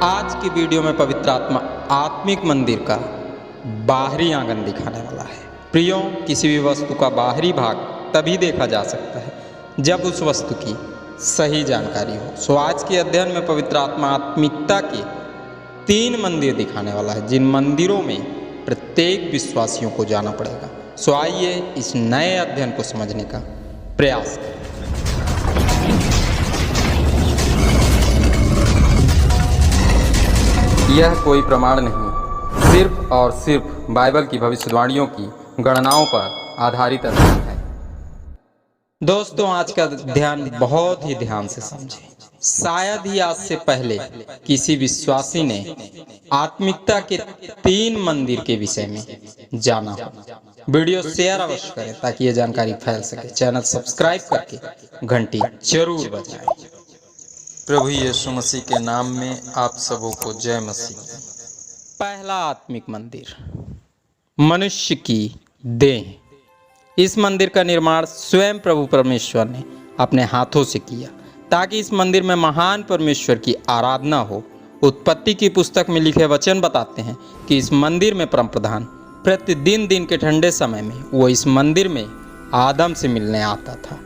आज की वीडियो में पवित्र आत्मा आत्मिक मंदिर का बाहरी आंगन दिखाने वाला है। प्रियो, किसी भी वस्तु का बाहरी भाग तभी देखा जा सकता है जब उस वस्तु की सही जानकारी हो। सो आज के अध्ययन में पवित्र आत्मा आत्मिकता के 3 मंदिर दिखाने वाला है, जिन मंदिरों में प्रत्येक विश्वासियों को जाना पड़ेगा। सो आइए इस नए अध्ययन को समझने का प्रयास करें। यह कोई प्रमाण नहीं, सिर्फ और सिर्फ बाइबल की भविष्यवाणियों की गणनाओं पर आधारित अध्ययन है। दोस्तों, आज का ध्यान बहुत ही ध्यान से समझें। शायद ही आज से पहले किसी विश्वासी ने आत्मिकता के 3 मंदिर के विषय में जाना हो। वीडियो शेयर अवश्य करें ताकि ये जानकारी फैल सके। चैनल सब्सक्राइब करके घंटी जरूर बजाएं। प्रभु यीशु मसीह के नाम में आप सबों को जय मसीह। पहला आत्मिक मंदिर, मनुष्य की देह। इस मंदिर का निर्माण स्वयं प्रभु परमेश्वर ने अपने हाथों से किया ताकि इस मंदिर में महान परमेश्वर की आराधना हो। उत्पत्ति की पुस्तक में लिखे वचन बताते हैं कि इस मंदिर में परम प्रधान प्रतिदिन दिन के ठंडे समय में वो इस मंदिर में आदम से मिलने आता था।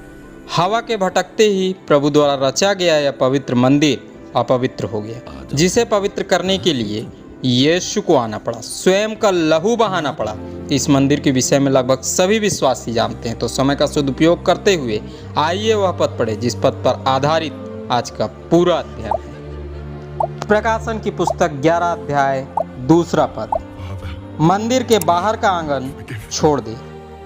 हवा के भटकते ही प्रभु द्वारा रचा गया यह पवित्र मंदिर अपवित्र हो गया, जिसे पवित्र करने के लिए यीशु को आना पड़ा, स्वयं का लहू बहाना पड़ा। इस मंदिर के विषय में लगभग सभी विश्वासी जानते हैं। तो समय का सदुपयोग करते हुए आइए वह पद पढ़े जिस पद पर आधारित आज का पूरा अध्ययन है। प्रकाशन की पुस्तक 11 अध्याय 2 पद। मंदिर के बाहर का आंगन छोड़ दे,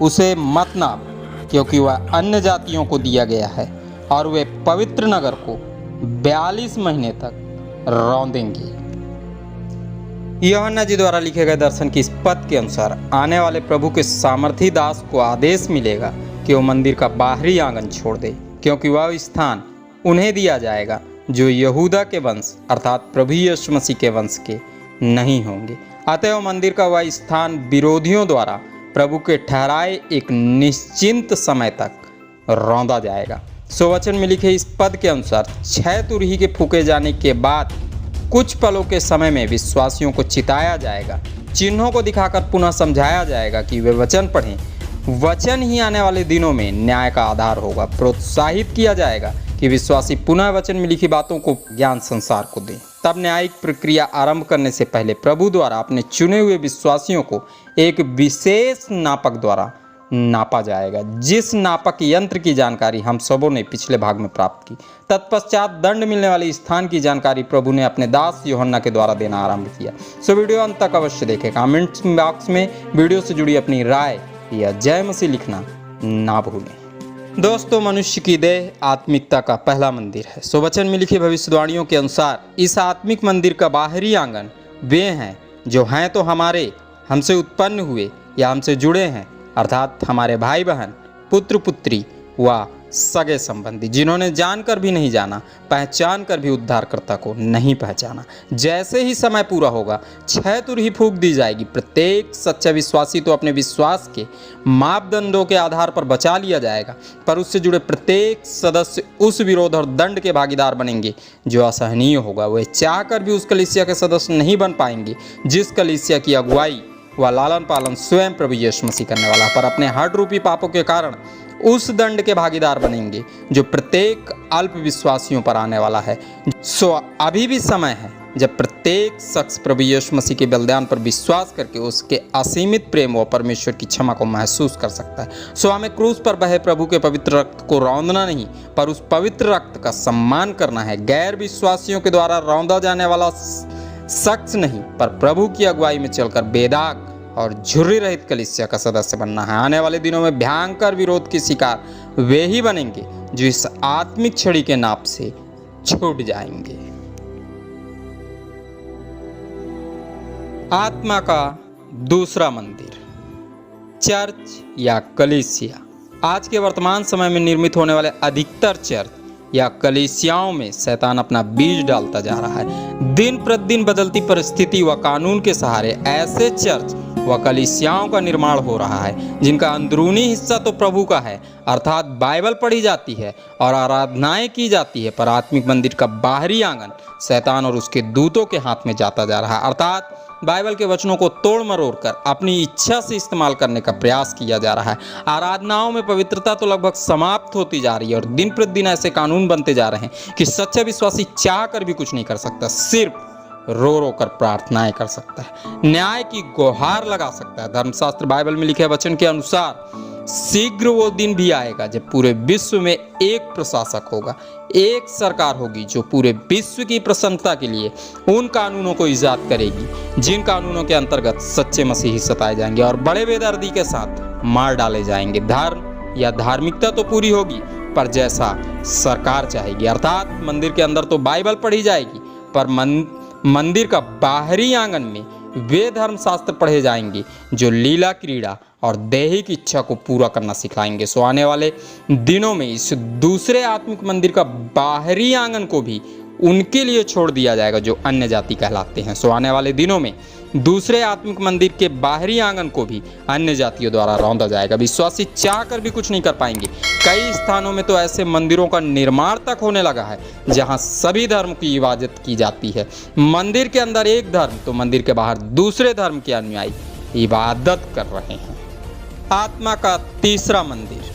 उसे मत नाप, क्योंकि वह अन्य जातियों को दिया गया है और वे पवित्र नगर को 42 महीने तक रौंदेंगे। यूहन्ना जी द्वारा लिखे गए दर्शन की इस पद के अनुसार आने वाले प्रभु के सामर्थी दास को आदेश मिलेगा कि वो मंदिर का बाहरी आंगन छोड़ दे, क्योंकि वह स्थान उन्हें दिया जाएगा जो यहूदा के वंश अर्थात प्रभु यीशु मसीह के वंश के नहीं होंगे। अतः मंदिर का वह स्थान विरोधियों द्वारा प्रभु के ठहराए एक निश्चिंत समय तक रौंदा जाएगा। सो वचन में लिखे इस पद के अनुसार 6 तुरही के फूके जाने के बाद कुछ पलों के समय में विश्वासियों को चिताया जाएगा, चिन्हों को दिखाकर पुनः समझाया जाएगा कि वे वचन पढ़ें। वचन ही आने वाले दिनों में न्याय का आधार होगा। प्रोत्साहित किया जाएगा कि विश्वासी पुनः वचन में लिखी बातों को ज्ञान संसार को दें। तब न्यायिक प्रक्रिया आरंभ करने से पहले प्रभु द्वारा अपने चुने हुए विश्वासियों को एक विशेष नापक द्वारा नापा जाएगा, जिस नापक यंत्र की जानकारी हम सबों ने पिछले भाग में प्राप्त की। तत्पश्चात दंड मिलने वाले स्थान की जानकारी प्रभु ने अपने दास यूहन्ना के द्वारा देना आरंभ किया। सो वीडियो अंत तक अवश्य देखें। कमेंट्स बॉक्स में वीडियो से जुड़ी अपनी राय या जय मसीह लिखना ना भूलें। दोस्तों, मनुष्य की देह आत्मिकता का पहला मंदिर है। सो वचन में लिखी भविष्यवाणियों के अनुसार इस आत्मिक मंदिर का बाहरी आंगन वे हैं जो हैं तो हमारे, हमसे उत्पन्न हुए या हमसे जुड़े हैं, अर्थात हमारे भाई बहन, पुत्र पुत्री व सगे संबंधी, जिन्होंने जानकर भी नहीं जाना, पहचान कर भी उद्धारकर्ता को नहीं पहचाना। जैसे ही समय पूरा होगा 6 तुरही फूंक दी जाएगी। प्रत्येक सच्चा विश्वासी तो अपने विश्वास के मापदंडों के आधार पर बचा लिया जाएगा, पर उससे जुड़े प्रत्येक सदस्य उस विरोध और दंड के भागीदार बनेंगे जो असहनीय होगा। वे चाहकर भी उस कलीसिया के सदस्य नहीं बन पाएंगे जिस कलीसिया की अगुवाई व लालन पालन स्वयं प्रभु यीशु मसीह करने वाला, पर अपने हठ रूपी पापों के कारण उस दंड के भागीदार बनेंगे जो प्रत्येक अल्प विश्वासियों पर आने वाला है। सो अभी भी समय है जब प्रत्येक शख्स प्रभु यीशु मसीह के बलिदान पर विश्वास करके उसके असीमित प्रेम व परमेश्वर की क्षमा को महसूस कर सकता है। सो हमें क्रूस पर बहे प्रभु के पवित्र रक्त को रौंदना नहीं, पर उस पवित्र रक्त का सम्मान करना है। गैर विश्वासियों के द्वारा रौंदा जाने वाला शख्स नहीं, पर प्रभु की अगुवाई में चलकर बेदाग और झुर्री रहित कलीसिया का सदस्य बनना है। आने वाले दिनों में भयंकर विरोध के शिकार वे ही बनेंगे जो इस आत्मिक छड़ी के नाप से छूट जाएंगे। आत्मा का दूसरा मंदिर, चर्च या कलीसिया। आज के वर्तमान समय में निर्मित होने वाले अधिकतर चर्च या कलीसियाओं में शैतान अपना बीज डालता जा रहा है। दिन प्रतिदिन बदलती परिस्थिति व कानून के सहारे ऐसे चर्च वह कलीसियाओं का निर्माण हो रहा है, जिनका अंदरूनी हिस्सा तो प्रभु का है, अर्थात बाइबल पढ़ी जाती है और आराधनाएं की जाती है, पर आत्मिक मंदिर का बाहरी आंगन शैतान और उसके दूतों के हाथ में जाता जा रहा है। अर्थात बाइबल के वचनों को तोड़ मरोड़ कर अपनी इच्छा से इस्तेमाल करने का प्रयास किया जा रहा है। आराधनाओं में पवित्रता तो लगभग समाप्त होती जा रही है और दिन प्रतिदिन ऐसे कानून बनते जा रहे हैं कि सच्चा विश्वासी चाह कर भी कुछ नहीं कर सकता, सिर्फ रो रो कर प्रार्थनाएं कर सकता है, न्याय की गुहार लगा सकता है। धर्मशास्त्र बाइबल में लिखे वचन के अनुसार शीघ्र वो दिन भी आएगा जब पूरे विश्व में एक प्रशासक होगा, एक सरकार होगी जो पूरे विश्व की प्रसन्नता के लिए उन कानूनों को ईजाद करेगी जिन कानूनों के अंतर्गत सच्चे मसीही सताए जाएंगे और बड़े बेदर्दी के साथ मार डाले जाएंगे। धर्म या धार्मिकता तो पूरी होगी, पर जैसा सरकार चाहेगी। अर्थात मंदिर के अंदर तो बाइबल पढ़ी जाएगी, पर मंदिर का बाहरी आंगन में वे धर्मशास्त्र पढ़े जाएंगे जो लीला क्रीड़ा और दैहिक इच्छा को पूरा करना सिखाएंगे। सो आने वाले दिनों में इस दूसरे आत्मिक मंदिर का बाहरी आंगन को भी उनके लिए छोड़ दिया जाएगा जो अन्य जाति कहलाते हैं। सो आने वाले दिनों में दूसरे आत्मिक मंदिर के बाहरी आंगन को भी अन्य जातियों द्वारा रौंदा जाएगा। विश्वासी चाह कर भी कुछ नहीं कर पाएंगे। कई स्थानों में तो ऐसे मंदिरों का निर्माण तक होने लगा है जहां सभी धर्म की इबादत की जाती है। मंदिर के अंदर एक धर्म तो मंदिर के बाहर दूसरे धर्म के अनुयायी इबादत कर रहे हैं। आत्मा का तीसरा मंदिर,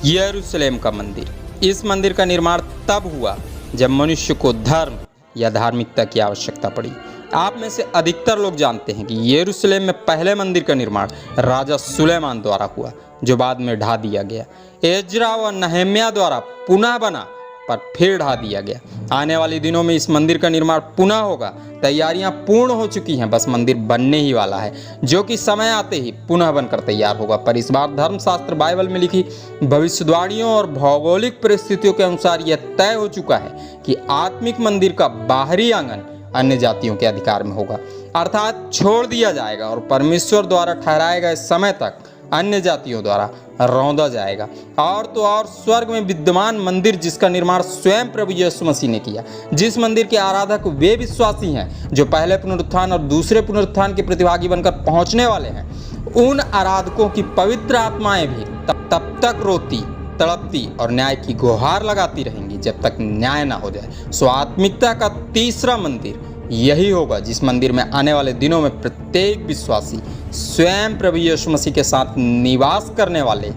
यरूशलेम का मंदिर। इस मंदिर का निर्माण तब हुआ जब मनुष्य को धर्म या धार्मिकता की आवश्यकता पड़ी। आप में से अधिकतर लोग जानते हैं कि यरूशलेम में पहले मंदिर का निर्माण राजा सुलेमान द्वारा हुआ, जो बाद में ढा दिया गया। एजरा व नहम्याह द्वारा पुनः बना, पर फिर ढा दिया गया। आने वाले दिनों में इस मंदिर का निर्माण पुनः होगा। तैयारियां पूर्ण हो चुकी हैं, बस मंदिर बनने ही वाला है, जो कि समय आते ही पुनः बनकर तैयार होगा। पर इस बार धर्मशास्त्र बाइबल में लिखी भविष्यवाणियों और भौगोलिक परिस्थितियों के अनुसार यह तय हो चुका है कि आत्मिक मंदिर का बाहरी आंगन अन्य जातियों के अधिकार में होगा, अर्थात छोड़ दिया जाएगा और परमेश्वर द्वारा ठहराए गए समय तक अन्य जातियों द्वारा रौंदा जाएगा। और तो और स्वर्ग में विद्यमान मंदिर जिसका निर्माण स्वयं प्रभु यीशु मसीह ने किया, जिस मंदिर के आराधक वे विश्वासी हैं जो पहले पुनरुत्थान और दूसरे पुनरुत्थान के प्रतिभागी बनकर पहुंचने वाले हैं, उन आराधकों की पवित्र आत्माएं भी तब तक रोती तड़पती और न्याय की गुहार लगाती रहेंगी जब तक न्याय ना हो जाए। सो आत्मिकता का तीसरा मंदिर यही होगा जिस मंदिर में आने वाले दिनों में प्रत्येक विश्वासी स्वयं प्रभु यीशु मसीह के साथ निवास करने वाले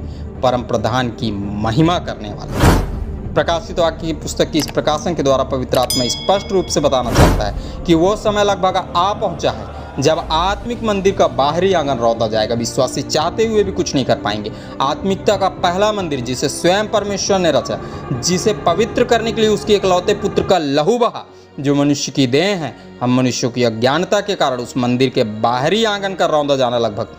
परम प्रधान की महिमा करने वाले। प्रकाशित वाक्य की पुस्तक की इस प्रकाशन के द्वारा पवित्र आत्मा स्पष्ट रूप से बताना चाहता है कि वो समय लगभग आ पहुंचा है जब आत्मिक मंदिर का बाहरी आंगन रौंदा जाएगा। विश्वासी चाहते हुए भी कुछ नहीं कर पाएंगे। आत्मिकता का पहला मंदिर जिसे स्वयं परमेश्वर ने रचा, जिसे पवित्र करने के लिए उसके इकलौते पुत्र का लहू बहा, जो मनुष्य की देह है, हम मनुष्यों की अज्ञानता के कारण उस मंदिर के बाहरी आंगन का रौंदा जाना लगभग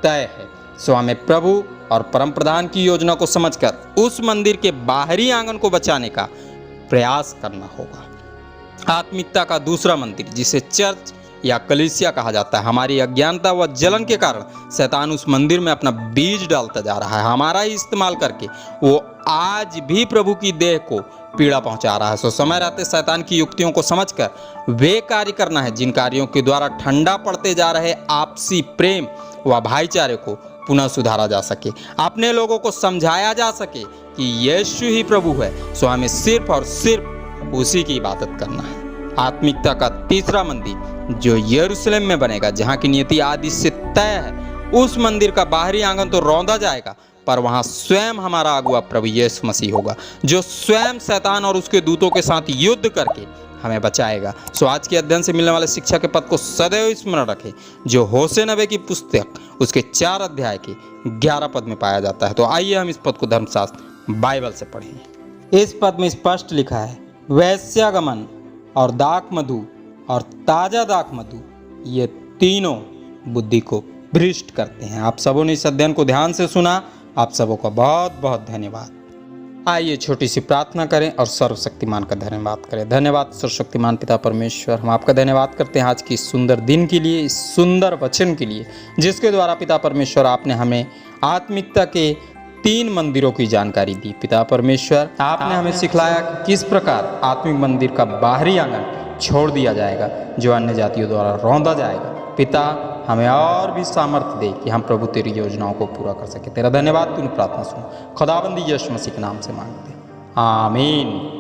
तय है। सो हमें प्रभु और परम प्रधान की योजना को समझकर उस मंदिर के बाहरी आंगन को बचाने का प्रयास करना होगा। आत्मिकता का दूसरा मंदिर जिसे चर्च या कलीसिया कहा जाता है, हमारी अज्ञानता व जलन के कारण शैतान उस मंदिर में अपना बीज डालता जा रहा है। हमारा ही इस्तेमाल करके वो आज भी प्रभु की देह को पीड़ा पहुंचा रहा है। सो समय रहते शैतान की युक्तियों को समझकर वे कार्य करना है जिन कार्यों के द्वारा ठंडा पड़ते जा रहे आपसी प्रेम व भाईचारे को पुनः सुधारा जा सके, अपने लोगों को समझाया जा सके कि यीशु ही प्रभु है। सो हमें सिर्फ और सिर्फ उसी की इबादत करना है। आत्मिकता का तीसरा मंदिर जो यरूशलेम में बनेगा, जहाँ की नियति आदि से तय है, उस मंदिर का बाहरी आंगन तो रौंदा जाएगा, पर वहाँ स्वयं हमारा अगुआ प्रभु यीशु मसीह होगा, जो स्वयं शैतान और उसके दूतों के साथ युद्ध करके हमें बचाएगा। सो आज के अध्ययन से मिलने वाले शिक्षा के पद को सदैव स्मरण रखें, जो होशे नबी की पुस्तक उसके 4 अध्याय के 11 पद में पाया जाता है। तो आइए हम इस पद को धर्मशास्त्र बाइबल से पढ़ें। इस पद में स्पष्ट लिखा है, वैश्यागमन और दाख मधु और ताजा दाख मधु, ये तीनों बुद्धि को भ्रष्ट करते हैं। आप सबों ने इस अध्ययन को ध्यान से सुना, आप सबों का बहुत बहुत धन्यवाद। आइए छोटी सी प्रार्थना करें और सर्वशक्तिमान का धन्यवाद करें। धन्यवाद सर्वशक्तिमान पिता परमेश्वर, हम आपका धन्यवाद करते हैं आज की इस सुंदर दिन के लिए, इस सुंदर वचन के लिए, जिसके द्वारा पिता परमेश्वर आपने हमें आत्मिकता के 3 मंदिरों की जानकारी दी। पिता परमेश्वर, आपने हमें सिखलाया कि किस प्रकार आत्मिक मंदिर का बाहरी आंगन छोड़ दिया जाएगा जो अन्य जातियों द्वारा रौंदा जाएगा। पिता, हमें और भी सामर्थ्य दे कि हम प्रभु तेरी योजनाओं को पूरा कर सके। तेरा धन्यवाद, तूने प्रार्थना सुनो। खुदाबंदी यीशु मसीह के नाम से मांगते हैं, आमीन।